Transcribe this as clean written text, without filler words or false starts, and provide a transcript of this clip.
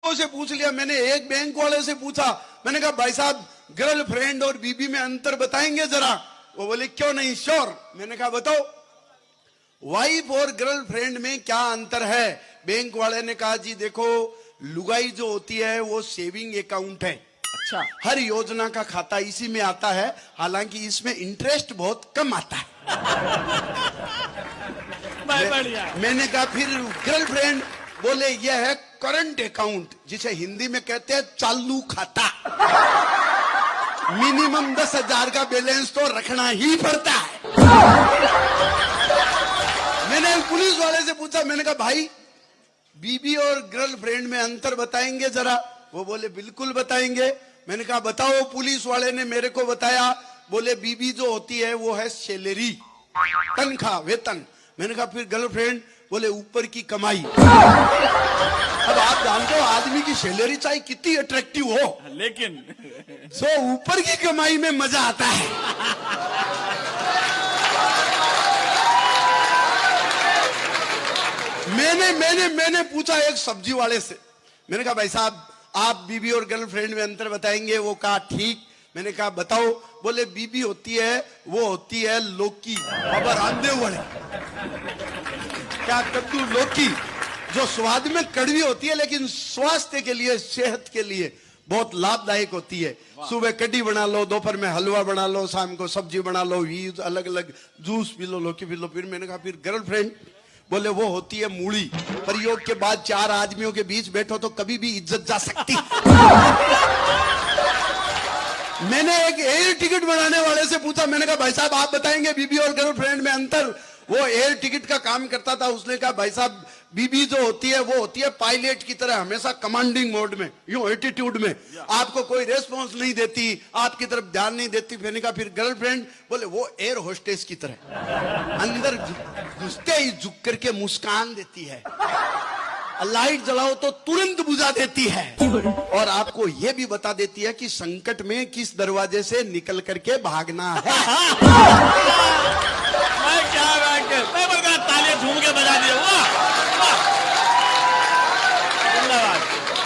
से पूछ लिया, मैंने एक बैंक वाले से पूछा, मैंने कहा भाई साहब गर्लफ्रेंड और बीबी में अंतर बताएंगे जरा। वो बोले क्यों नहीं, श्योर। मैंने कहा बताओ वाइफ और गर्लफ्रेंड में क्या अंतर है। बैंक वाले ने कहा जी देखो, लुगाई जो होती है वो सेविंग अकाउंट है, अच्छा, हर योजना का खाता इसी में आता है, हालांकि इसमें इंटरेस्ट बहुत कम आता है। मैंने कहा फिर गर्लफ्रेंड, बोले यह है करंट अकाउंट, जिसे हिंदी में कहते हैं चालू खाता। मिनिमम 10,000 का बैलेंस तो रखना ही पड़ता है। मैंने पुलिस वाले से पूछा, मैंने कहा भाई बीबी और गर्लफ्रेंड में अंतर बताएंगे जरा। वो बोले बिल्कुल बताएंगे। मैंने कहा बताओ। पुलिस वाले ने मेरे को बताया, बोले बीबी जो होती है वो है सैलरी, तनख्वाह, वेतन। मैंने कहा फिर गर्लफ्रेंड, बोले ऊपर की कमाई। अब आप जानते हो आदमी की सैलरी चाहे कितनी अट्रैक्टिव हो, लेकिन सो ऊपर की कमाई में मजा आता है। मैंने पूछा एक सब्जी वाले से, मैंने कहा भाई साहब आप बीबी और गर्लफ्रेंड में अंतर बताएंगे। वो कहा ठीक। मैंने कहा बताओ। बोले बीबी होती है वो होती है लौकी, अब रांधे हुए क्या कद्दू, लौकी, जो स्वाद में कड़वी होती है लेकिन स्वास्थ्य के लिए, सेहत के लिए बहुत लाभदायक होती है। सुबह कढ़ी बना लो, दोपहर में हलवा बना लो, शाम को सब्जी बना लो, अलग अलग जूस पी लो, लौकी पी लो। फिर मैंने कहा फिर गर्लफ्रेंड, बोले वो होती है मूली, प्रयोग के बाद 4 आदमियों के बीच बैठो तो कभी भी इज्जत जा सकती। मैंने एक एयर टिकट बनाने वाले से पूछा, मैंने कहा भाई साहब आप बताएंगे बीबी और गर्लफ्रेंड में अंतर। वो एयर टिकट का काम करता था। उसने कहा भाई साहब बीबी जो होती है वो होती है पायलट की तरह, हमेशा कमांडिंग मोड में, यूं एटीट्यूड में, आपको कोई रेस्पॉन्स नहीं देती, आपकी तरफ ध्यान नहीं देती। मैंने कहा फिर गर्लफ्रेंड, बोले वो एयर होस्टेस की तरह, अंदर घुसते ही झुक करके मुस्कान देती है, लाइट जलाओ तो तुरंत बुझा देती है, और आपको यह भी बता देती है कि संकट में किस दरवाजे से निकल करके भागना है।